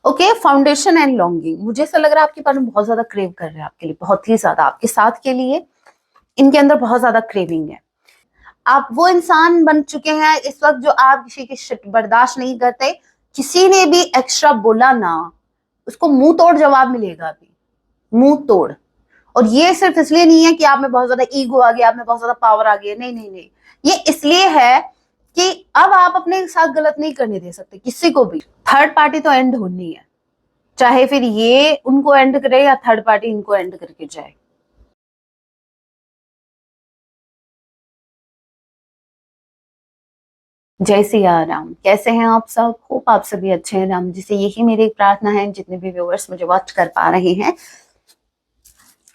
Okay, foundation and longing, मुझे ऐसा लग रहा है आपके पार्टनर बहुत ज्यादा क्रेव कर रहे हैं आपके लिए, बहुत ही ज्यादा आपके साथ के लिए इनके अंदर बहुत ज्यादा क्रेविंग है। आप वो इंसान बन चुके हैं इस वक्त जो आप किसी की शिट बर्दाश्त नहीं करते। किसी ने भी एक्स्ट्रा बोला ना, उसको मुंह तोड़ जवाब मिलेगा अभी, मुंह तोड़। और ये सिर्फ इसलिए नहीं है कि आप में बहुत ज्यादा ईगो आ गया, आप में बहुत ज्यादा पावर आ गया, नहीं नहीं नहीं, ये इसलिए है कि अब आप अपने साथ गलत नहीं करने दे सकते किसी को भी। थर्ड पार्टी तो एंड होनी है, चाहे फिर ये उनको एंड करे या थर्ड पार्टी इनको एंड करके जाए। जय सिया राम, कैसे हैं आप सब? होप आप सभी अच्छे हैं। राम जी से यही मेरी प्रार्थना है, जितने भी व्यूअर्स मुझे वॉच कर पा रहे हैं,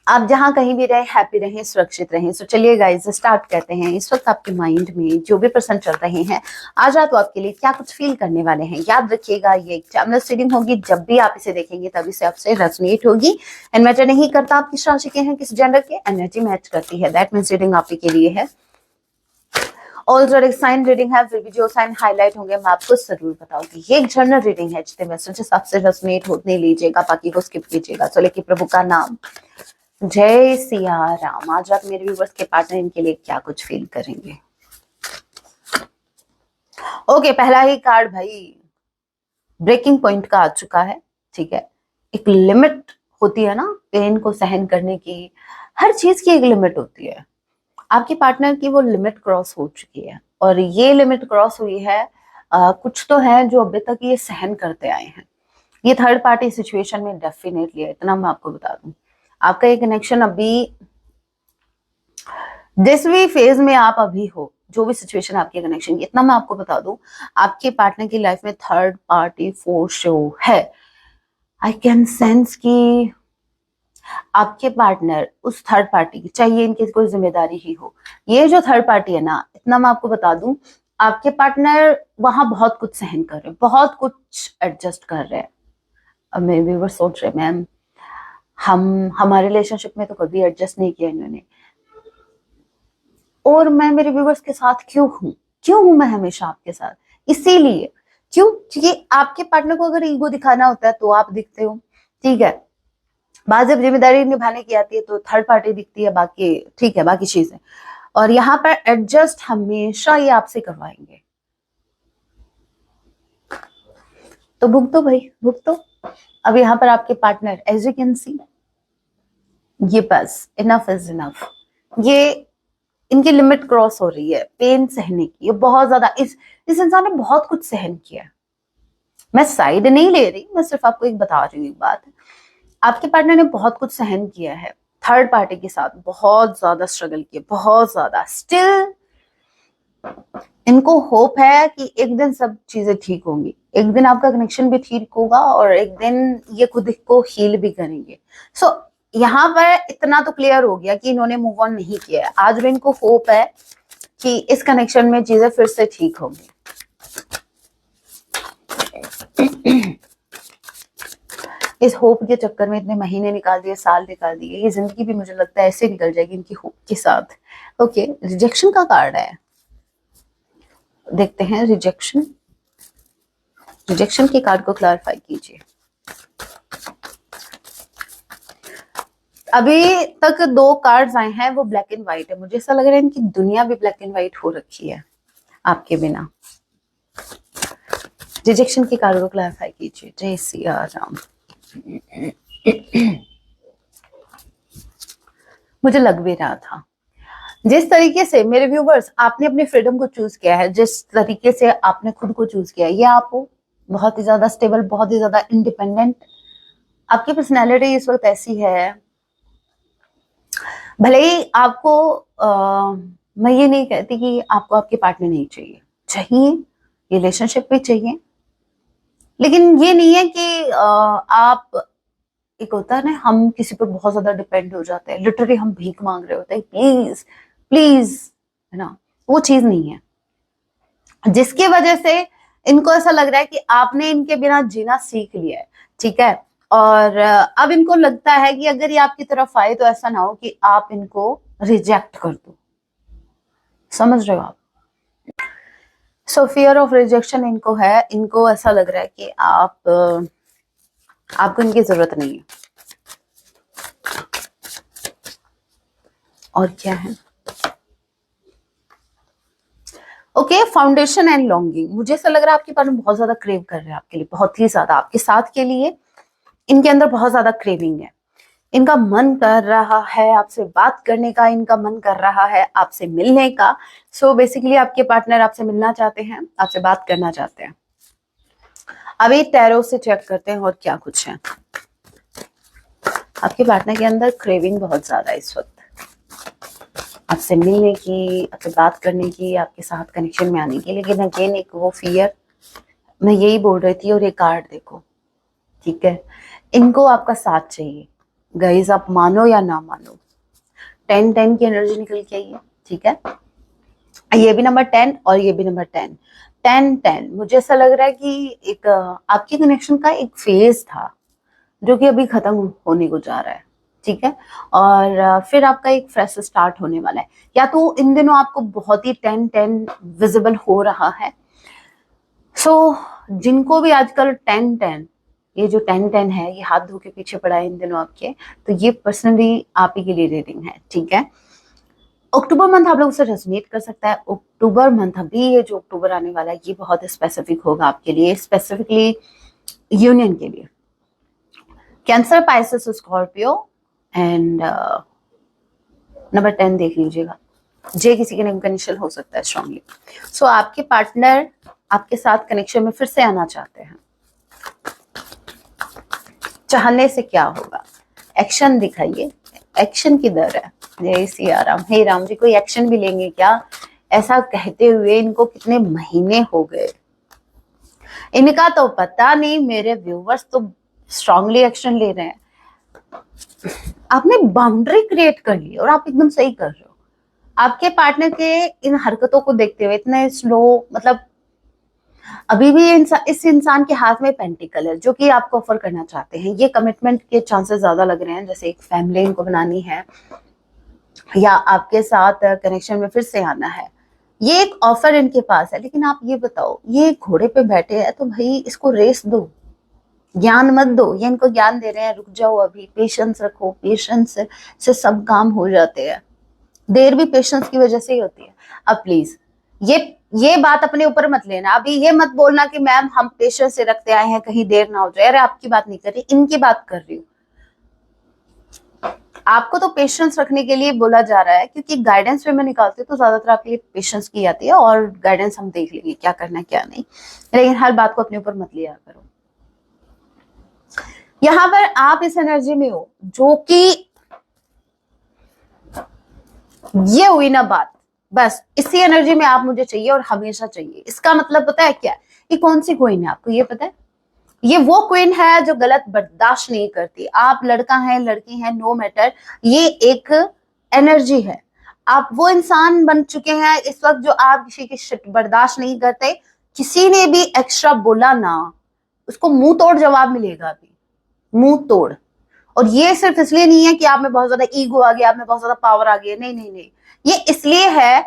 आप जहां कहीं भी रहे हैप्पी रहें, सुरक्षित रहें। सो चलिए गाइस स्टार्ट करते हैं। इस वक्त आपके माइंड में जो भी पर्सन चल रहे हैं, आज रात वो आपके लिए क्या कुछ फील करने वाले हैं, याद रखिएगा ये एक टाइमलेस रीडिंग होगी। जब भी आप इसे देखेंगे तभी से आपसे रेजोनेट होगी। एंड मैटर नहीं करता आप किस राशि के हैं, किस जेंडर के, एनर्जी मैच करती है, दैट मींस रीडिंग आप ही के लिए है। ऑल जो साइन रीडिंग है, फिर भी जो साइन हाईलाइट होंगे मैं आपको जरूर बताऊंगी। ये एक जनरल रीडिंग है, जितने मैसेजेस आपसे रेजोनेट होने लीजिएगा, बाकी को स्किप कीजिएगा। तो लेकिन प्रभु का नाम, जय सिया राम। आज आप मेरे व्यूवर्स के पार्टनर इनके लिए क्या कुछ फील करेंगे। ओके, पहला ही कार्ड भाई ब्रेकिंग पॉइंट का आ चुका है। ठीक है, एक लिमिट होती है ना पेन को सहन करने की, हर चीज की एक लिमिट होती है। आपके पार्टनर की वो लिमिट क्रॉस हो चुकी है, और ये लिमिट क्रॉस हुई है। कुछ तो है जो अभी तक ये सहन करते आए हैं। ये थर्ड पार्टी सिचुएशन में डेफिनेटली है, इतना मैं आपको बता दूं। आपका ये कनेक्शन अभी, जिस भी फेज में आप अभी हो, जो भी सिचुएशन आपके कनेक्शन की, इतना मैं आपको बता दूं, आपके पार्टनर की लाइफ में थर्ड पार्टी फोर शो है। आई कैन सेंस कि आपके पार्टनर उस थर्ड पार्टी की, चाहिए इनकी कोई जिम्मेदारी ही हो, ये जो थर्ड पार्टी है ना, इतना मैं आपको बता दूं, आपके पार्टनर वहां बहुत कुछ सहन कर रहे हैं, बहुत कुछ एडजस्ट कर रहे हैं। अब मेरे व्यूअर सोच रहे, मैम हम हमारे रिलेशनशिप में तो कभी एडजस्ट नहीं किया इन्होंने, और मैं मेरे व्यूवर्स के साथ क्यों हूं मैं हमेशा आपके साथ, इसीलिए। क्यों? क्योंकि आपके पार्टनर को अगर ईगो दिखाना होता है तो आप दिखते हो, ठीक है। बात जब जिम्मेदारी निभाने की आती है तो थर्ड पार्टी दिखती है, बाकी ठीक है, बाकी चीजें। और यहाँ पर एडजस्ट हमेशा ये आपसे करवाएंगे, तो भुगतो भाई, भुगतो। अब यहाँ पर आपके partner, as you can see, ये बस इनफ इज इनफ, ये इनकी लिमिट क्रॉस हो रही है पेन सहने की। ये बहुत ज्यादा, इस इंसान ने बहुत कुछ सहन किया है। मैं साइड नहीं ले रही, मैं सिर्फ आपको एक बता रही हूँ एक बात। आपके पार्टनर ने बहुत कुछ सहन किया है, थर्ड पार्टी के साथ बहुत ज्यादा स्ट्रगल किया, बहुत ज्यादा। स्टिल इनको होप है कि एक दिन सब चीजें ठीक होंगी, एक दिन आपका कनेक्शन भी ठीक होगा, और एक दिन ये खुद को हील भी करेंगे। सो यहाँ पर इतना तो क्लियर हो गया कि इन्होंने मूव ऑन नहीं किया है। आज भी इनको होप है कि इस कनेक्शन में चीजें फिर से ठीक होंगी। इस होप के चक्कर में इतने महीने निकाल दिए, साल निकाल दिए, ये जिंदगी भी मुझे लगता है ऐसे निकल जाएगी इनकी होप के साथ। ओके, रिजेक्शन का कार्ड है, देखते हैं रिजेक्शन। रिजेक्शन के कार्ड को क्लैरिफाई कीजिए। अभी तक दो कार्ड्स आए हैं, वो ब्लैक एंड व्हाइट है। मुझे ऐसा लग रहा है इनकी दुनिया भी ब्लैक एंड व्हाइट हो रखी है आपके बिना। रिजेक्शन के कार्ड को क्लैरिफाई कीजिए। जय सिया राम। मुझे लग भी रहा था, जिस तरीके से मेरे व्यूवर्स आपने अपनी फ्रीडम को चूज किया है, जिस तरीके से आपने खुद को चूज किया है, ये आप हो बहुत ही ज्यादा स्टेबल, बहुत ही ज्यादा इंडिपेंडेंट। आपकी पर्सनैलिटी इस वक्त ऐसी है, भले ही आपको मैं ये नहीं कहती कि आपको आपके पार्टनर नहीं चाहिए, चाहिए, रिलेशनशिप भी चाहिए, लेकिन ये नहीं है कि आप, एक होता है ना हम किसी पर बहुत ज्यादा डिपेंड हो जाते हैं, लिटरली हम भीख मांग रहे होते हैं, प्लीज प्लीज, है ना, वो चीज नहीं है। जिसकी वजह से इनको ऐसा लग रहा है कि आपने इनके बिना जीना सीख लिया है, ठीक है। और अब इनको लगता है कि अगर ये आपकी तरफ आए तो ऐसा ना हो कि आप इनको रिजेक्ट कर दो, समझ रहे हो आप। सो फियर ऑफ रिजेक्शन इनको है, इनको ऐसा लग रहा है कि आप आपको इनकी जरूरत नहीं है। और क्या है? Okay, foundation and longing. मुझे ऐसा लग रहा है आपके पार्टनर बहुत ज्यादा क्रेव कर रहे हैं आपके लिए, बहुत ही ज्यादा आपके साथ के लिए इनके अंदर बहुत ज्यादा क्रेविंग है। इनका मन कर रहा है आपसे बात करने का, इनका मन कर रहा है आपसे मिलने का। सो बेसिकली आपके पार्टनर आपसे मिलना चाहते हैं, आपसे बात करना चाहते हैं। अभी टैरो से चेक करते हैं और क्या कुछ है। आपके पार्टनर के अंदर क्रेविंग बहुत ज्यादा है इस वक्त, आपसे मिलने की, आपसे बात करने की, आपके साथ कनेक्शन में आने की। लेकिन अगेन एक वो फियर, मैं यही बोल रही थी। और ये कार्ड देखो, ठीक है, इनको आपका साथ चाहिए गाइस, आप मानो या ना मानो। 10-10 की एनर्जी निकल के आई है, ठीक है। ये भी नंबर 10 और ये भी नंबर 10। 10-10 मुझे ऐसा लग रहा है कि एक आपके कनेक्शन का एक फेज था जो कि अभी खत्म होने को जा रहा है, ठीक है। और फिर आपका एक फ्रेश स्टार्ट होने वाला है। या तो इन दिनों आपको बहुत ही 10-10 विजिबल हो रहा है। सो जिनको भी आजकल 10-10, ये जो 10-10 है, ये हाथ धो के पीछे पड़ा है इन दिनों आपके, तो ये पर्सनली आप ही के लिए रीडिंग है, ठीक है। अक्टूबर मंथ आप लोग उसे रेजोनेट कर सकता है। अक्टूबर मंथ, अभी ये जो अक्टूबर आने वाला है, ये बहुत स्पेसिफिक होगा आपके लिए, स्पेसिफिकली यूनियन के लिए। Cancer, Pisces, Scorpio and number 10 देख लीजिएगा। जे किसी के नेम का इनिशियल हो सकता है स्ट्रांगली। सो आपके पार्टनर आपके साथ कनेक्शन में फिर से आना चाहते हैं। चाहने से क्या होगा? एक्शन दिखाइए, एक्शन किधर है? जय सिया राम। हे राम जी, कोई एक्शन भी लेंगे क्या? ऐसा कहते हुए इनको कितने महीने हो गए, इनका तो पता नहीं। मेरे व्यूवर्स तो स्ट्रांगली एक्शन ले रहे हैं। आपने बाउंड्री क्रिएट कर ली और आप एकदम सही कर रहे हो। आपके पार्टनर के इन हरकतों को देखते हुए इतने स्लो, मतलब अभी भी इस इंसान के हाथ में पेंटिकल है जो कि आपको ऑफर करना चाहते हैं। ये कमिटमेंट के चांसेस ज्यादा लग रहे हैं, जैसे एक फैमिली इनको बनानी है या आपके साथ कनेक्शन में फिर से आना है। ये एक ऑफर इनके पास है। लेकिन आप ये बताओ, ये घोड़े पे बैठे हैं तो भाई इसको रेस दो, ज्ञान मत दो। ये इनको ज्ञान दे रहे हैं, रुक जाओ, अभी पेशेंस रखो, पेशेंस से सब काम हो जाते हैं। देर भी पेशेंस की वजह से ही होती है। अब प्लीज ये बात अपने ऊपर मत लेना। अभी ये मत बोलना कि मैम हम पेशेंस से रखते आए हैं, कहीं देर ना हो जाए। अरे आपकी बात नहीं कर रही, इनकी बात कर रही हूँ। आपको तो पेशेंस रखने के लिए बोला जा रहा है, क्योंकि गाइडेंस में मैं निकालती हूँ तो ज्यादातर आपके लिए पेशेंस की आती है और गाइडेंस हम देख लेंगे क्या करना है क्या नहीं। लेकिन हर बात को अपने ऊपर मत लिया करो। यहां पर आप इस एनर्जी में हो जो कि ये हुई ना बात, बस इसी एनर्जी में आप मुझे चाहिए और हमेशा चाहिए। इसका मतलब पता है क्या? ये कौन सी क्वीन है आपको ये पता है? ये वो क्वीन है जो गलत बर्दाश्त नहीं करती। आप लड़का है लड़की है, नो मैटर, ये एक एनर्जी है। आप वो इंसान बन चुके हैं इस वक्त जो आप किसी की शिट बर्दाश्त नहीं करते। किसी ने भी एक्स्ट्रा बोला ना, उसको मुंह तोड़ जवाब मिलेगा। अभी मुंह तोड़। और ये सिर्फ इसलिए नहीं है कि आप में बहुत ज्यादा ईगो आ गया, आप में बहुत ज्यादा पावर आ गया, नहीं नहीं नहीं। ये इसलिए है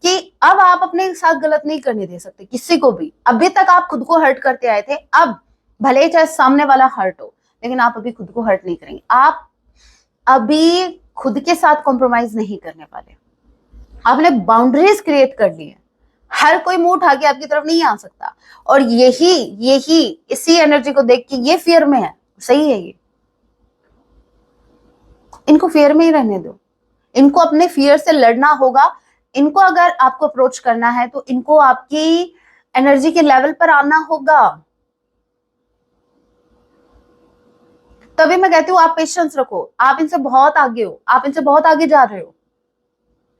कि अब आप अपने साथ गलत नहीं करने दे सकते किसी को भी। अभी तक आप खुद को हर्ट करते आए थे, अब भले ही चाहे सामने वाला हर्ट हो, लेकिन आप अभी खुद को हर्ट नहीं करेंगे। आप अभी खुद के साथ कॉम्प्रोमाइज नहीं करने वाले। आपने बाउंड्रीज क्रिएट कर ली है। हर कोई मुंह उठा के आपकी तरफ नहीं आ सकता। और यही यही इसी एनर्जी को देख के ये फियर में है। सही है ये, इनको फियर में ही रहने दो। इनको अपने फियर से लड़ना होगा। इनको अगर आपको अप्रोच करना है तो इनको आपकी एनर्जी के लेवल पर आना होगा। तभी मैं कहती हूँ आप पेशेंस रखो। आप इनसे बहुत आगे हो, आप इनसे बहुत आगे जा रहे हो।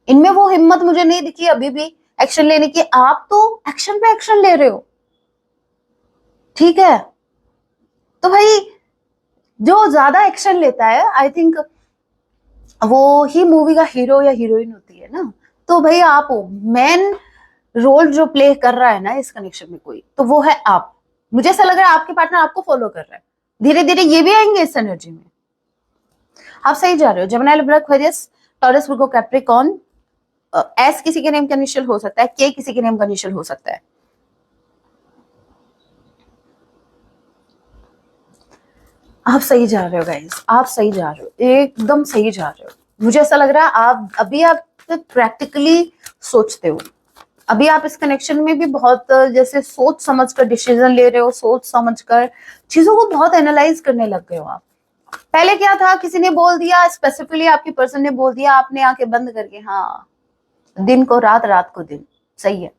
इनमें वो हिम्मत मुझे नहीं दिखी अभी भी एक्शन लेने की। आप तो एक्शन पे एक्शन ले रहे हो, ठीक है। तो भाई जो ज्यादा एक्शन लेता है, आई थिंक वो ही मूवी का हीरो या हीरोइन होती है ना। तो भाई आप मेन रोल जो प्ले कर रहा है ना इस कनेक्शन में कोई, तो वो है आप। मुझे ऐसा लग रहा है आपके पार्टनर आपको फॉलो कर रहा है। धीरे धीरे ये भी आएंगे इस एनर्जी में। आप सही जा रहे हो। जेमिनी, लिब्रा, एक्वेरियस, टॉरस, वर्गो, कैप्रिकॉर्न। एस किसी के नेम का इनिशियल हो सकता है, के किसी के नेम का इनिशियल हो सकता है। आप सही जा रहे हो गाइस, आप सही जा रहे हो, एकदम सही जा रहे हो। मुझे ऐसा लग रहा है आप प्रैक्टिकली सोचते हो। अभी आप इस कनेक्शन में भी बहुत जैसे सोच समझ कर डिसीजन ले रहे हो, सोच समझ कर चीजों को बहुत एनालाइज करने लग गए हो आप। पहले क्या था, किसी ने बोल दिया, स्पेसिफिकली आपकी पर्सन ने बोल दिया, आपने आंखें बंद करके हाँ, दिन को रात, रात को दिन, सही है।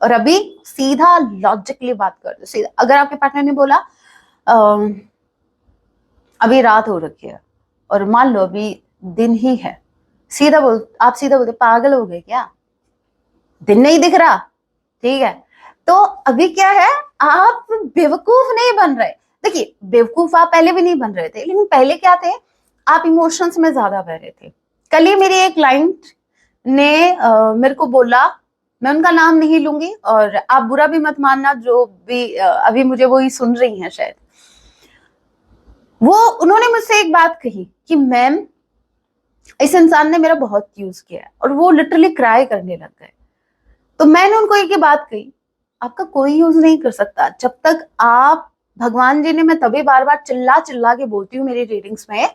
और अभी सीधा लॉजिकली बात कर दो, सीधा। अगर आपके पार्टनर ने बोला अभी रात हो रखी है और मान लो अभी दिन ही है, आप सीधा बोलते पागल हो गए क्या, दिन नहीं दिख रहा, ठीक है। तो अभी क्या है, आप बेवकूफ नहीं बन रहे। देखिए, बेवकूफ आप पहले भी नहीं बन रहे थे, लेकिन पहले क्या थे, आप इमोशंस में ज्यादा बह रहे थे। कल ही मेरी एक क्लाइंट ने मेरे को बोला, मैं उनका नाम नहीं लूंगी और आप बुरा भी मत मानना, जो भी अभी मुझे वही सुन रही हैं शायद। उन्होंने मुझसे एक बात कही कि मैम, इस इंसान ने मेरा बहुत यूज किया है, और वो लिटरली क्राई करने लग गए। तो मैंने उनको एक ही बात कही, आपका कोई यूज नहीं कर सकता जब तक आप, भगवान जी ने, मैं तभी बार बार चिल्ला चिल्ला के बोलती हूँ मेरी रीडिंग्स में,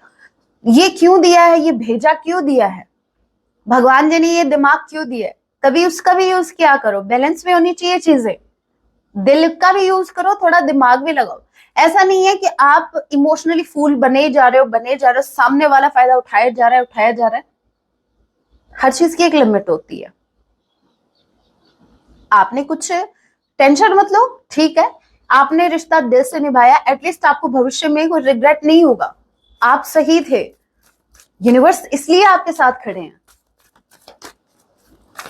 ये क्यों दिया है, ये भेजा क्यों दिया है, भगवान जी ने ये दिमाग क्यों दिया है, कभी उसका भी यूज किया करो। बैलेंस में होनी चाहिए चीजें, दिल का भी यूज करो, थोड़ा दिमाग भी लगाओ। ऐसा नहीं है कि आप इमोशनली फूल बने जा रहे हो, बने जा रहे हो, सामने वाला फायदा उठाया जा रहा है, उठाया जा रहा है। हर चीज की एक लिमिट होती है। आपने कुछ टेंशन मत लो, ठीक है, आपने रिश्ता दिल से निभाया, एटलीस्ट आपको भविष्य में कोई रिग्रेट नहीं होगा। आप सही थे, यूनिवर्स इसलिए आपके साथ खड़े हैं।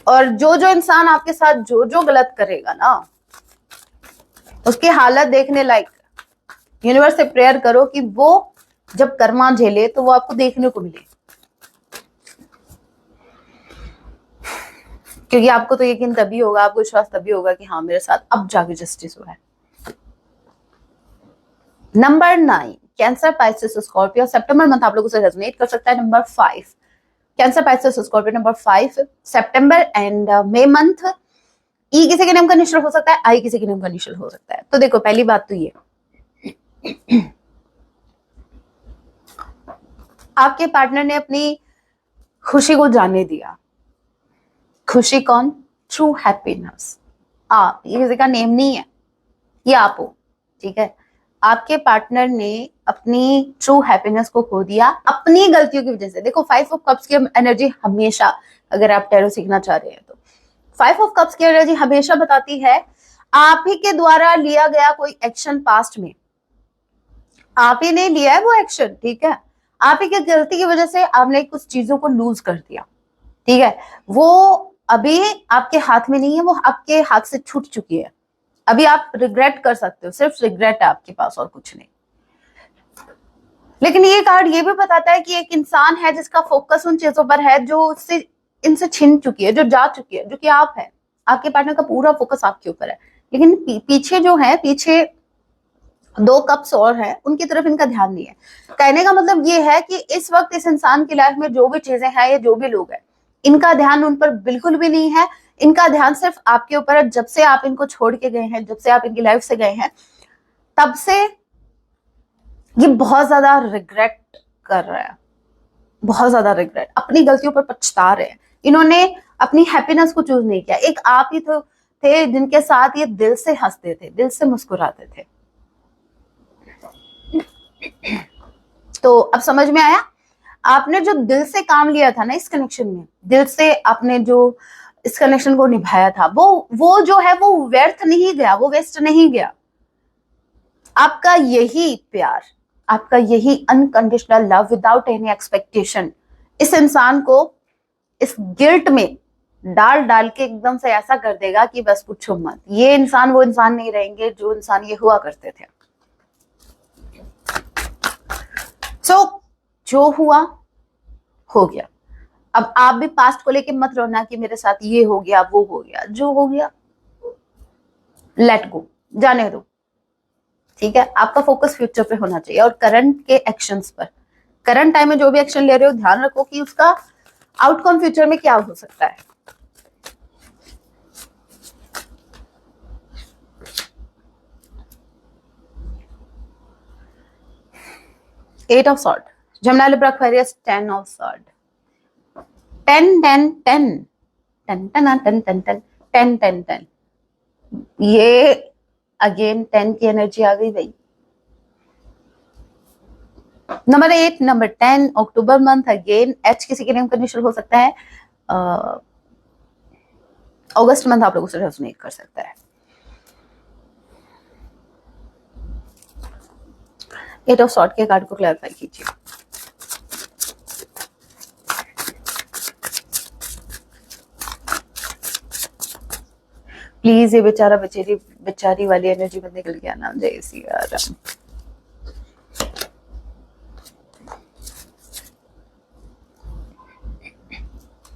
और जो जो इंसान आपके साथ जो जो गलत करेगा ना, उसकी हालत देखने लायक। यूनिवर्स से प्रेयर करो कि वो जब कर्मा झेले तो वो आपको देखने को मिले, क्योंकि आपको तो यकीन तभी होगा, आपको विश्वास तभी होगा कि हाँ, मेरे साथ अब जाके जस्टिस हुआ है। Number 9, Cancer, Pisces, Scorpio. सितंबर मंथ आप लोगों से रेजोनेट कर सकता है। Number 5, Cancer, Pisces, Scorpio. Number 5, सितंबर एंड मई मंथ। ई किसी के नाम का इनिशियल हो सकता है, आई किसी के नाम का इनिशियल हो सकता है। तो देखो, पहली बात तो ये, आपके पार्टनर ने अपनी खुशी को जाने दिया। खुशी कौन? True happiness. आप, ये किसी का नेम नहीं है, ये आप हो, ठीक है। आपके पार्टनर ने अपनी ट्रू हैप्पीनेस को खो दिया अपनी गलतियों की वजह से। देखो, 5 ऑफ कप्स की एनर्जी हमेशा, अगर आप टैरो सीखना चाह रहे हैं तो 5 ऑफ कप्स की एनर्जी हमेशा बताती है आप ही के द्वारा लिया गया कोई एक्शन पास्ट में, आप ही ने लिया है वो एक्शन, ठीक है। आप ही की गलती की वजह से आपने कुछ चीजों को लूज कर दिया, ठीक है। वो अभी आपके हाथ में नहीं है, वो आपके हाथ से छूट चुकी है। अभी आप रिग्रेट कर सकते हो, सिर्फ रिग्रेट है आपके पास और कुछ नहीं। लेकिन ये कार्ड ये भी बताता है कि एक इंसान है जिसका फोकस उन चीजों पर है जो उससे, इनसे छिन चुकी है, जो जा चुकी है, जो कि आप है। आपके पार्टनर का पूरा फोकस आपके ऊपर है, लेकिन पीछे जो है, पीछे 2 कप्स और है, उनकी तरफ इनका ध्यान नहीं है। कहने का मतलब ये है कि इस वक्त इस इंसान की लाइफ में जो भी चीजें हैं, ये जो भी लोग हैं, इनका ध्यान उन पर बिल्कुल भी नहीं है। इनका ध्यान सिर्फ आपके ऊपर है। जब से आप इनको छोड़ के गए हैं, जब से आप इनकी लाइफ से गए हैं, तब से ये बहुत ज्यादा रिग्रेट कर रहा है, बहुत ज्यादा रिग्रेट, अपनी गलतियों पर पछता रहे हैं। इन्होंने अपनी हैप्पीनेस को चूज नहीं किया। एक आप ही तो थे जिनके साथ ये दिल से हंसते थे, दिल से मुस्कुराते थे। तो अब समझ में आया, आपने जो दिल से काम लिया था ना इस कनेक्शन में, दिल से आपने जो इस कनेक्शन को निभाया था, वो जो है वो व्यर्थ नहीं गया, वो वेस्ट नहीं गया। आपका यही प्यार, आपका यही unconditional love without any expectation इस इंसान को इस गिल्ट में डाल डाल के एकदम से ऐसा कर देगा कि बस पूछो मत। ये इंसान वो इंसान नहीं रहेंगे जो इंसान ये हुआ करते थे। जो हुआ हो गया। अब आप भी पास्ट को लेके मत रोना कि मेरे साथ ये हो गया, वो हो गया। जो हो गया लेट गो, जाने दो, ठीक है। आपका फोकस फ्यूचर पे होना चाहिए और करंट के एक्शंस पर। करंट टाइम में जो भी एक्शन ले रहे हो, ध्यान रखो कि उसका आउटकम फ्यूचर में क्या हो सकता है। 8 of sword, Jamuna Libra Aquarius 10 of sword, 10 10 10 10 10 10 10 10 10 10 10, ये अगेन 10 की एनर्जी आ गई भाई। नंबर 8, नंबर 10, अक्टूबर मंथ अगेन, एच किसी के नेम का इनिशियल हो सकता है, अगस्त मंथ आप लोगों से रेजोनेट कर सकता है। 8 ऑफ सॉर्ड के कार्ड को क्लैरिफाई कीजिए। प्लीज ये बेचारा बेचारी वाली एनर्जी में निकल गया ना, जय Siya Ram.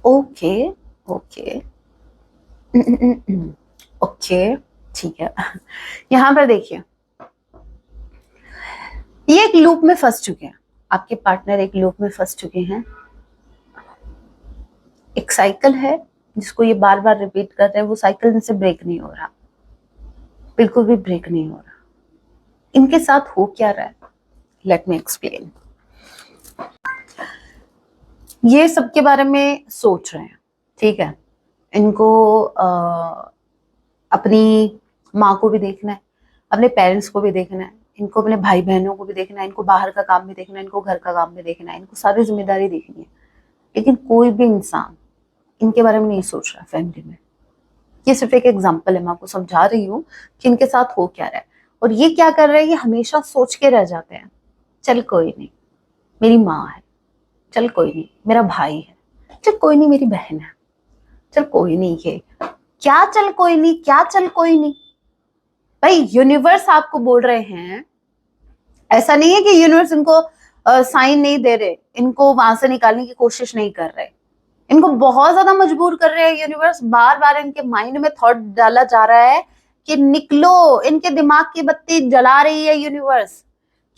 Okay okay okay, ठीक है। यहां पर देखिए, ये एक लूप में फंस चुके हैं, आपके पार्टनर एक लूप में फंस चुके हैं। एक साइकिल है जिसको ये बार बार रिपीट कर रहे हैं, वो साइकिल इनसे ब्रेक नहीं हो रहा, बिल्कुल भी ब्रेक नहीं हो रहा। इनके साथ हो क्या रहा है, लेट मी एक्सप्लेन। ये सबके बारे में सोच रहे हैं, ठीक है। इनको अपनी माँ को भी देखना है, अपने पेरेंट्स को भी देखना है, इनको अपने भाई बहनों को भी देखना है, इनको बाहर का काम भी देखना है, इनको घर का काम भी देखना है, इनको सारी जिम्मेदारी देखनी है। लेकिन कोई भी इंसान इनके बारे में नहीं सोच रहा फैमिली में। ये सिर्फ एक एग्जाम्पल है, मैं आपको समझा रही हूँ कि इनके साथ हो क्या रहा है। और ये क्या कर रहे हैं, ये हमेशा सोच के रह जाते हैं, चल कोई नहीं मेरी माँ है, चल कोई नहीं मेरा भाई है, चल कोई नहीं मेरी बहन है, चल कोई नहीं, ये क्या चल कोई नहीं, क्या चल कोई नहीं। भाई यूनिवर्स आपको बोल रहे हैं, ऐसा नहीं है कि यूनिवर्स इनको साइन नहीं दे रहे, इनको वहां से निकालने की कोशिश नहीं कर रहे, इनको बहुत ज्यादा मजबूर कर रहे हैं यूनिवर्स। बार बार इनके माइंड में थॉट डाला जा रहा है कि निकलो, इनके दिमाग की बत्ती जला रही है यूनिवर्स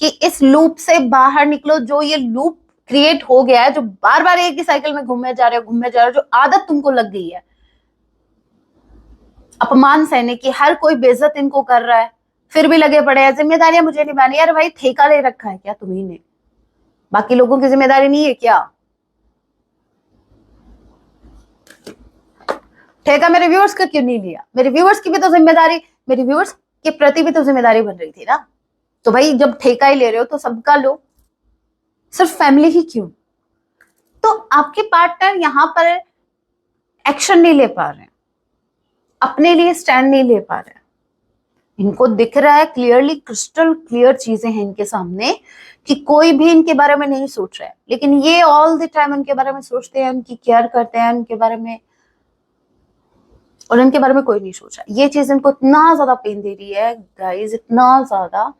कि इस लूप से बाहर निकलो। जो ये लूप क्रिएट हो गया है, जो बार बार एक ही साइकिल में घूमे जा रहे हो, जो आदत तुमको लग गई है, अपमान सहने की, हर कोई बेइज्जत इनको कर रहा है, फिर भी लगे पड़े हैं जिम्मेदारियां मुझे निभानी। यार भाई ठेका ले रखा है क्या तुम्ही ने, बाकी लोगों की जिम्मेदारी नहीं है क्या? ठेका मेरे व्यूअर्स का क्यों नहीं लिया? मेरे व्यूअर्स की भी तो जिम्मेदारी, मेरे व्यूअर्स के प्रति भी तो जिम्मेदारी बन रही थी ना। तो भाई जब ठेका ही ले रहे हो तो सबका लो, सिर्फ फैमिली ही क्यों? तो आपके पार्टनर यहां पर एक्शन नहीं ले पा रहे हैं, अपने लिए स्टैंड नहीं ले पा रहे हैं। इनको दिख रहा है क्लियरली, क्रिस्टल क्लियर चीजें हैं इनके सामने कि कोई भी इनके बारे में नहीं सोच रहा है, लेकिन ये ऑल द टाइम उनके बारे में सोचते हैं, उनकी केयर करते हैं उनके बारे में, और इनके बारे में कोई नहीं सोच रहा। ये चीज इनको इतना ज्यादा पेन दे रही है गाइस, इतना ज्यादा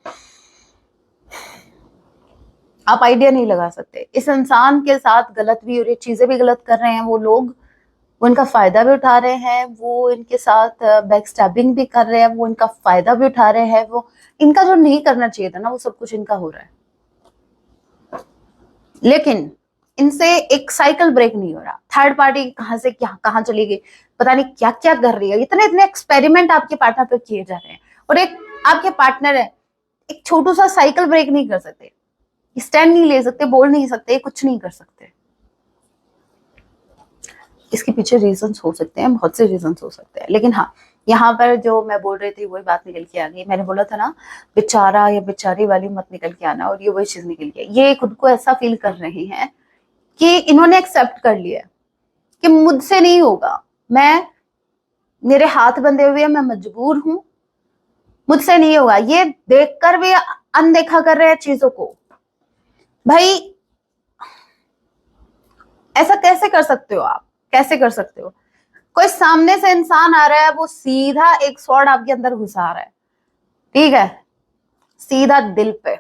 आप आइडिया नहीं लगा सकते। इस इंसान के साथ गलत भी हो रही है, चीजें भी गलत कर रहे हैं वो लोग, वो इनका फायदा भी उठा रहे हैं, वो इनके साथ बैक स्टैबिंग भी कर रहे हैं, वो इनका फायदा भी उठा रहे हैं, वो इनका जो नहीं करना चाहिए था ना वो सब कुछ इनका हो रहा है। लेकिन इनसे एक साइकिल ब्रेक नहीं हो रहा। थर्ड पार्टी कहां से क्या कहां चली गई, पता नहीं क्या क्या कर रही है। इतने इतने एक्सपेरिमेंट आपके पार्टनर पे किए जा रहे हैं, और एक आपके पार्टनर है, एक छोटू सा साइकिल ब्रेक नहीं कर सकते, स्टैंड नहीं ले सकते, बोल नहीं सकते, कुछ नहीं कर सकते। इसके पीछे रीजंस हो सकते हैं, बहुत से रीजंस हो सकते हैं, लेकिन हाँ यहाँ पर जो मैं बोल रही थी वही बात निकल के आ गई। मैंने बोला था ना बेचारा या बेचारी वाली मत निकल के आना, और ये वही चीज निकल गई। ये खुद को ऐसा फील कर रहे हैं कि इन्होंने एक्सेप्ट कर लिया कि मुझसे नहीं होगा, मैं, मेरे हाथ बंधे हुए हैं, मैं मजबूर हूं, मुझसे नहीं होगा। ये देखकर भी अनदेखा कर रहे हैं चीजों को। भाई ऐसा कैसे कर सकते हो आप, कैसे कर सकते हो? कोई सामने से इंसान आ रहा है, वो सीधा एक स्वॉर्ड आपके अंदर घुसा रहा है, ठीक है, सीधा दिल पे,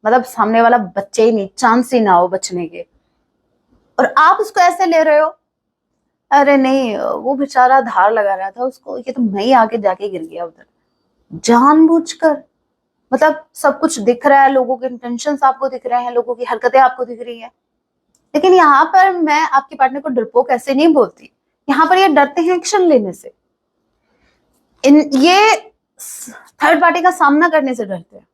मतलब सामने वाला बच्चे ही नहीं, चांस ही ना हो बचने के, और आप उसको ऐसे ले रहे हो। अरे नहीं, वो बेचारा धार लगा रहा था उसको, ये तो मैं ही आके जाके गिर गया उधर जानबूझकर। मतलब सब कुछ दिख रहा है, लोगों के इंटेंशंस आपको दिख रहे हैं, लोगों की हरकतें आपको दिख रही हैं, लेकिन यहाँ पर मैं आपके पार्टनर को डरपोक ऐसे नहीं बोलती। यहाँ पर ये डरते हैं एक्शन लेने से, ये थर्ड पार्टी का सामना करने से डरते हैं।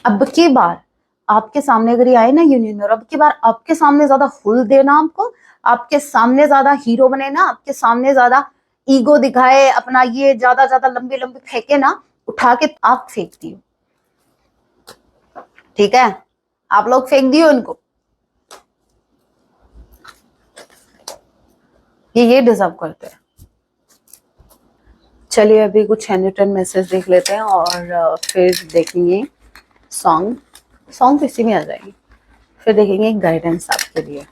अब की बार आपके सामने अगर ये आए ना यूनियन में, और अब की बार आपके सामने ज्यादा हुल देना, आपको आपके सामने ज्यादा हीरो बने ना, आपके सामने ज्यादा ईगो दिखाए अपना, ये ज्यादा ज्यादा लंबी लंबी फेंके ना, उठा के आप फेंक दियो, ठीक है? आप लोग फेंक दियो इनको, ये डिजर्व करते हैं। चलिए अभी कुछ हैंड मैसेज देख लेते हैं और फिर देखेंगे सॉन्ग तो इसी में आ जाएगी, फिर देखेंगे गाइडेंस आपके लिए।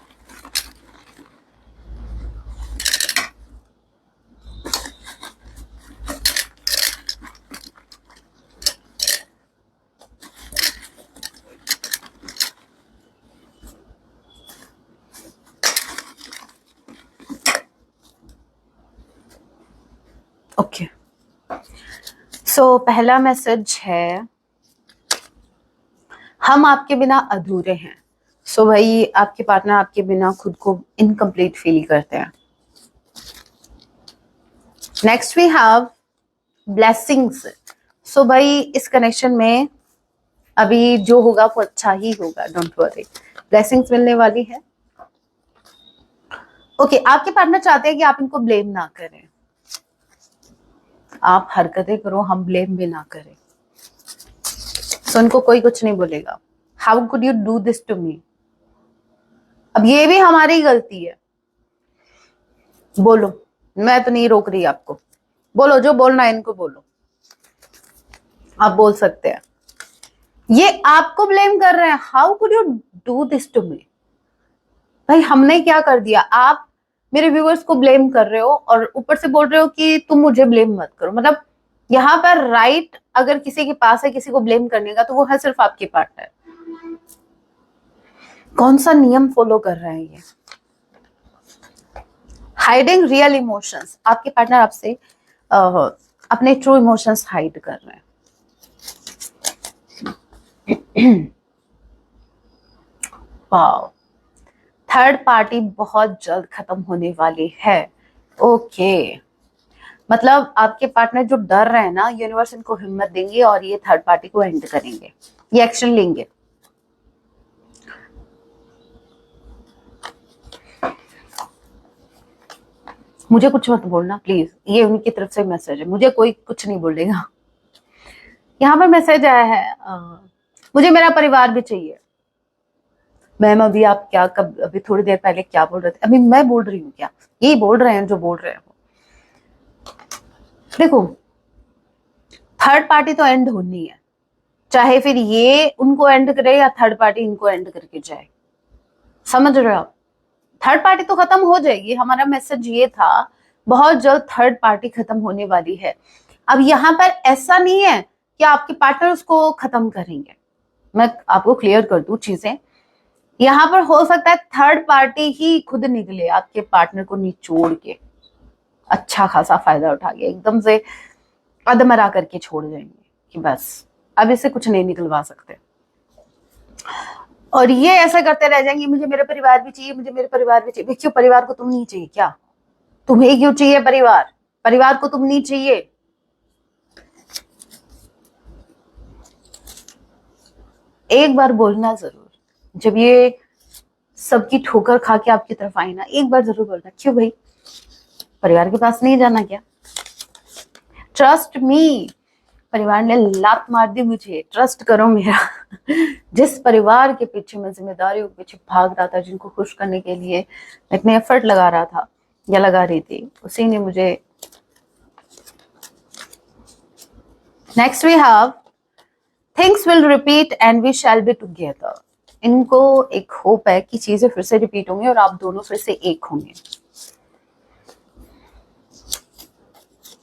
ओके, सो पहला मैसेज है, हम आपके बिना अधूरे हैं। सो भाई आपके पार्टनर आपके बिना खुद को इनकम्प्लीट फील करते हैं। Next we have blessings. So भाई इस कनेक्शन में अभी जो होगा वो अच्छा ही होगा, डोंट वरी, ब्लेसिंग्स मिलने वाली है। ओके, आपके पार्टनर चाहते हैं कि आप इनको ब्लेम ना करें, आप हरकतें करो, हम ब्लेम भी ना करें। सो उनको कोई कुछ नहीं बोलेगा, how could you do this to me. अब ये भी हमारी गलती है, बोलो, मैं तो नहीं रोक रही आपको, बोलो जो बोलना है इनको बोलो, आप बोल सकते हैं। ये आपको ब्लेम कर रहे हैं, how could you do this to me. भाई हमने क्या कर दिया, आप मेरे व्यूअर्स को ब्लेम कर रहे हो और ऊपर से बोल रहे हो कि तुम मुझे ब्लेम मत करो। मतलब यहाँ पर राइट अगर किसी के पास है किसी को ब्लेम करने का, तो वो है सिर्फ आपके पार्टनर। कौन सा नियम फॉलो कर रहे हैं ये। हाइडिंग रियल इमोशंस, आपके पार्टनर आपसे अपने ट्रू इमोशंस हाइड कर रहे हैं। वाओ, थर्ड पार्टी बहुत जल्द खत्म होने वाली है। ओके, मतलब आपके पार्टनर जो डर रहे हैं ना, यूनिवर्स इनको हिम्मत देंगे और ये थर्ड पार्टी को एंड करेंगे, ये एक्शन लेंगे। मुझे कुछ मत बोलना प्लीज, ये उनकी तरफ से मैसेज है, मुझे कोई कुछ नहीं बोलेगा। यहाँ पर मैसेज आया है, मुझे मेरा परिवार भी चाहिए। मैम अभी आप क्या, कब अभी थोड़ी देर पहले क्या बोल रहे थे, अभी मैं बोल रही हूँ क्या, यही बोल रहे हैं जो बोल रहे हैं। देखो थर्ड पार्टी तो एंड होनी है, चाहे फिर ये उनको एंड करे या थर्ड पार्टी इनको एंड करके जाए, समझ रहे हो आप। थर्ड पार्टी तो खत्म हो जाएगी, हमारा मैसेज ये था, बहुत जल्द थर्ड पार्टी खत्म होने वाली है। अब यहाँ पर ऐसा नहीं है कि आपके पार्टनर उसको खत्म करेंगे, मैं आपको क्लियर कर दूं चीजें। यहाँ पर हो सकता है थर्ड पार्टी ही खुद निकले आपके पार्टनर को निचोड़ के, अच्छा खासा फायदा उठा के एकदम से अधमरा करके छोड़ जाएंगे कि बस अब इससे कुछ नहीं निकलवा सकते, और ये ऐसा करते रह जाएंगे, मुझे मेरा परिवार भी चाहिए, मुझे मेरा परिवार भी चाहिए। क्यों, परिवार को तुम नहीं चाहिए क्या? तुम्हें क्यों चाहिए परिवार, परिवार को तुम नहीं चाहिए। एक बार बोलना जरूर, जब ये सबकी ठोकर खा के आपकी तरफ आई ना, एक बार जरूर बोलना, क्यों भाई परिवार के पास नहीं जाना क्या? ट्रस्ट मी, परिवार ने लात मार दी मुझे, ट्रस्ट करो मेरा। जिस परिवार के पीछे मैं जिम्मेदारियों के पीछे भाग रहा था, जिनको खुश करने के लिए मैं इतने एफर्ट लगा रहा था या लगा रही थी, उसी ने मुझे। Next we have things will repeat and we shall be together. इनको एक होप है कि चीजें फिर से रिपीट होंगी और आप दोनों फिर से एक होंगे।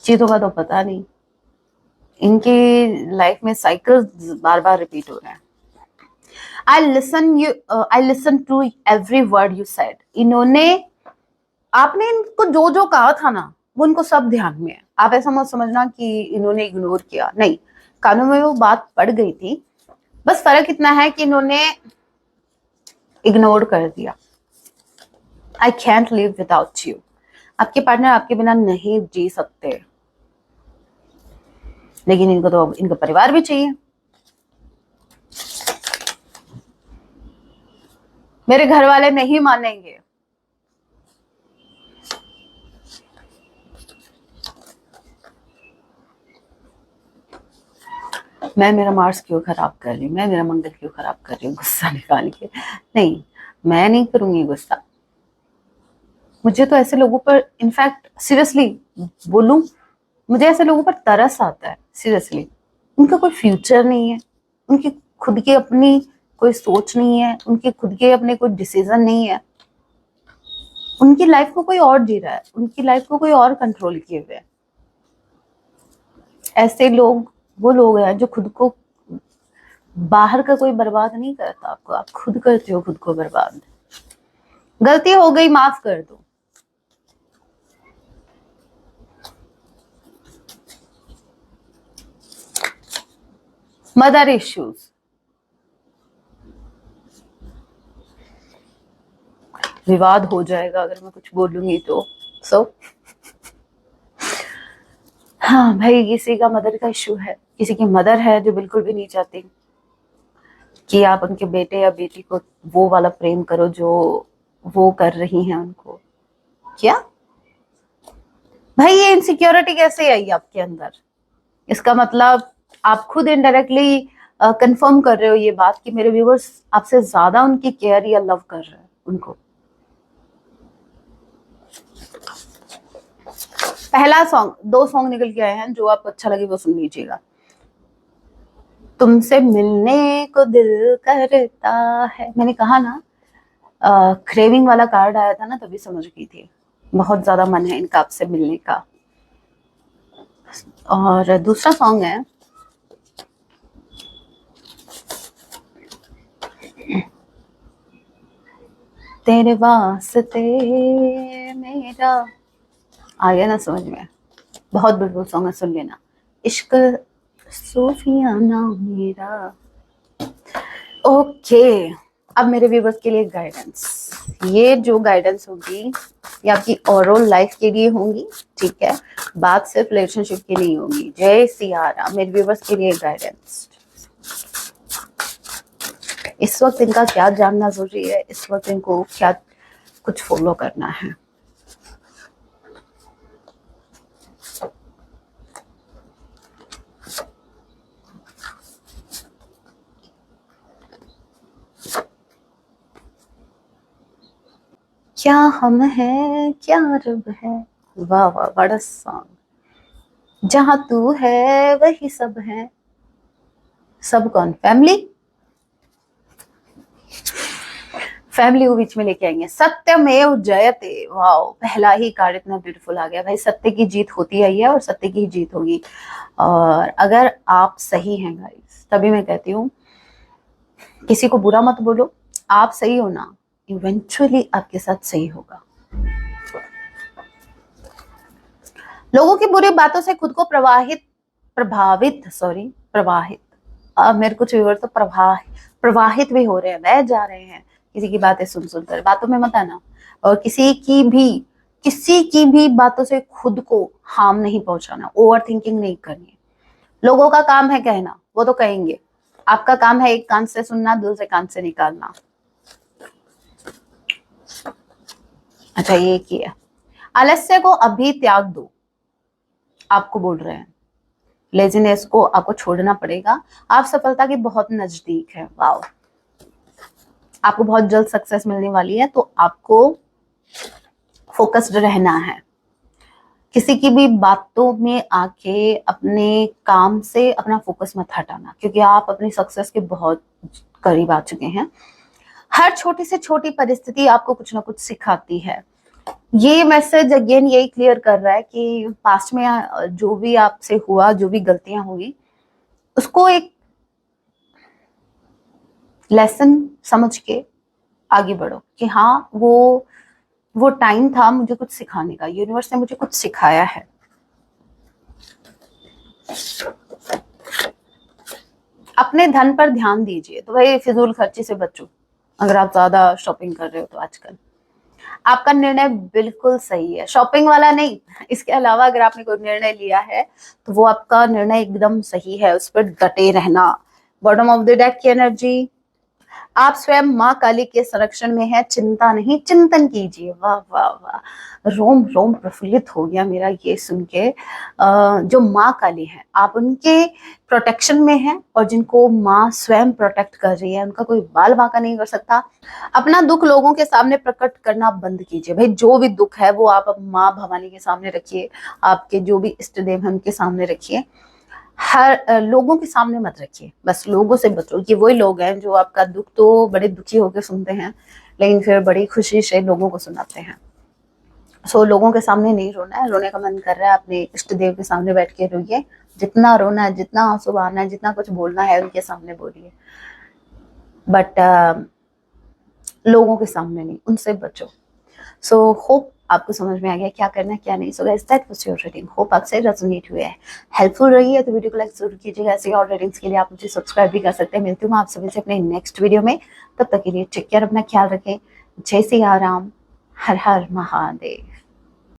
चीजों का तो पता नहीं, इनकी लाइफ में साइकिल बार बार रिपीट हो रहे हैं। I listen to every word you said। इन्होंने, आपने इनको जो जो कहा था ना, वो इनको सब ध्यान में है। आप ऐसा मत समझना कि इन्होंने इग्नोर किया, नहीं, कानों में वो बात पड़ गई थी, बस फर्क इतना है कि इन्होंने इग्नोर कर दिया। I can't live without you। आपके पार्टनर आपके बिना नहीं जी सकते, लेकिन इनको तो इनका परिवार भी चाहिए। मेरे घर वाले नहीं मानेंगे। मैं मेरा मार्क्स क्यों खराब कर रही हूँ, मैं मेरा मंगल क्यों खराब कर रही हूँ गुस्सा निकाल के। नहीं, मैं नहीं करूंगी गुस्सा। मुझे तो ऐसे लोगों पर, इनफैक्ट सीरियसली बोलूं, मुझे ऐसे लोगों पर तरस आता है सीरियसली। उनका कोई फ्यूचर नहीं है, उनकी खुद की अपनी कोई सोच नहीं है, उनके खुद के अपने कोई डिसीजन नहीं है। उनकी लाइफ को कोई और जी रहा है, उनकी लाइफ को कोई और कंट्रोल किए हुए है। ऐसे लोग वो लोग हैं जो खुद को, बाहर का कोई बर्बाद नहीं करता आपको, आप खुद करते हो खुद को बर्बाद। गलती हो गई, माफ कर दो। मदर इश्यूज, विवाद हो जाएगा अगर मैं कुछ बोलूंगी तो। सो हाँ भाई, किसी का मदर का इश्यू है, किसी की मदर है जो बिल्कुल भी नहीं चाहती कि आप उनके बेटे या बेटी को वो वाला प्रेम करो जो वो कर रही हैं उनको। क्या भाई, ये इनसिक्योरिटी कैसे आई आपके अंदर? इसका मतलब आप खुद इनडायरेक्टली कंफर्म कर रहे हो ये बात कि मेरे व्यूअर्स आपसे ज्यादा उनकी केयर या लव कर रहे हैं उनको। पहला सॉन्ग, 2 सॉन्ग निकल के आए हैं, जो आपको अच्छा लगे वो सुन लीजिएगा। तुमसे मिलने को दिल करता है, मैंने कहा ना, क्रेविंग वाला कार्ड आया था ना, तभी समझ गई थी। बहुत ज्यादा मन है इनका आपसे मिलने का। और दूसरा सॉन्ग है तेरे वास्ते मेरा, आ गया ना समझ में? बहुत ब्यूटीफुल सॉन्ग है, सुन लेना। इश्क सूफियाना मेरा। ओके, अब मेरे व्यूवर्स के लिए गाइडेंस। ये जो गाइडेंस होगी ये आपकी ओवरऑल लाइफ के लिए होंगी, ठीक है? बात सिर्फ रिलेशनशिप की नहीं होगी। जय सिया राम। मेरे व्यूवर्स के लिए गाइडेंस। इस वक्त इनका क्या जानना जरूरी है, इस वक्त इनको क्या कुछ फॉलो करना है। क्या हम हैं क्या रब है, वाह वाह, बड़ा सॉन्ग। जहां तू है वही सब है। सब कौन? फैमिली, फैमिली को बीच में लेके आएंगे। सत्यमेव जयते, वाह, पहला ही कार्ड इतना ब्यूटीफुल आ गया। भाई सत्य की जीत होती है और सत्य की जीत होगी। और अगर आप सही हैं गाइस, तभी मैं कहती हूँ किसी को बुरा मत बोलो। आप सही हो ना, इवेंचुअली आपके साथ सही होगा। लोगों की बुरी बातों से खुद को प्रवाहित, अब मेरे कुछ व्यूअर तो प्रवाहित भी हो रहे हैं, बह जा रहे हैं किसी की बातें सुन सुनकर। बातों में मत आना, और किसी की भी बातों से खुद को हार्म नहीं पहुंचाना, ओवर थिंकिंग नहीं करनी। लोगों का काम है कहना, वो तो कहेंगे, आपका काम है एक कान से सुनना, दूसरे कान से निकालना। अच्छा, ये किया। आलस्य को अभी त्याग दो, आपको बोल रहे हैं। लेजीनेस को आपको छोड़ना पड़ेगा। आप सफलता के बहुत नजदीक है। वाओ, आपको बहुत जल्द सक्सेस मिलने वाली है, तो आपको फोकस्ड रहना है। किसी की भी बातों में आके अपने काम से अपना फोकस मत हटाना, क्योंकि आप अपनी सक्सेस के बहुत करीब आ चुके हैं। हर छोटी से छोटी परिस्थिति आपको कुछ ना कुछ सिखाती है। ये मैसेज अगेन यही क्लियर कर रहा है कि पास्ट में जो भी आपसे हुआ, जो भी गलतियां हुई, उसको एक लेसन समझ के आगे बढ़ो कि हाँ, वो टाइम था मुझे कुछ सिखाने का, यूनिवर्स ने मुझे कुछ सिखाया है। अपने धन पर ध्यान दीजिए, तो भाई फिजूल खर्ची से बचो। अगर आप ज्यादा शॉपिंग कर रहे हो तो आजकल आपका निर्णय बिल्कुल सही है, शॉपिंग वाला नहीं। इसके अलावा अगर आपने कोई निर्णय लिया है तो वो आपका निर्णय एकदम सही है, उस पर डटे रहना। बॉटम ऑफ द डेक की एनर्जी, आप स्वयं माँ काली के संरक्षण में है, चिंता नहीं चिंतन कीजिए। वाह वाह वाह, रोम रोम प्रफुल्लित हो गया मेरा ये सुन के। जो माँ काली है आप उनके प्रोटेक्शन में है, और जिनको माँ स्वयं प्रोटेक्ट कर रही है उनका कोई बाल बांका नहीं कर सकता। अपना दुख लोगों के सामने प्रकट करना बंद कीजिए भाई, जो भी दुख है वो आप माँ भवानी के सामने रखिए, आपके जो भी इष्ट देव है उनके सामने रखिए। हर लोगों के सामने मत रखिए, बस लोगों से बचो। ये वही लोग हैं जो आपका दुख तो बड़े दुखी होकर सुनते हैं, लेकिन फिर बड़ी खुशी से लोगों को सुनाते हैं। सो लोगों के सामने नहीं रोना है, रोने का मन कर रहा है अपने इष्ट देव के सामने बैठ के रोइए, जितना रोना है, जितना आंसू बहाना है, जितना कुछ बोलना है उनके सामने बोलिए, बट लोगों के सामने नहीं, उनसे बचो। सो होप आपको समझ में आ गया क्या करना है क्या नहीं। So guys that was your reading, hope आपसे रेजोनेट हुए है, हेल्पफुल रही है तो वीडियो को लाइक जरूर कीजिएगा। ऐसे और रीडिंग्स के लिए आप मुझे सब्सक्राइब भी कर सकते हैं। मिलती हूँ आप सभी से अपने नेक्स्ट वीडियो में, तब तक के लिए टेक केयर, अपना ख्याल रखें। जय सिया राम, हर हर महादेव।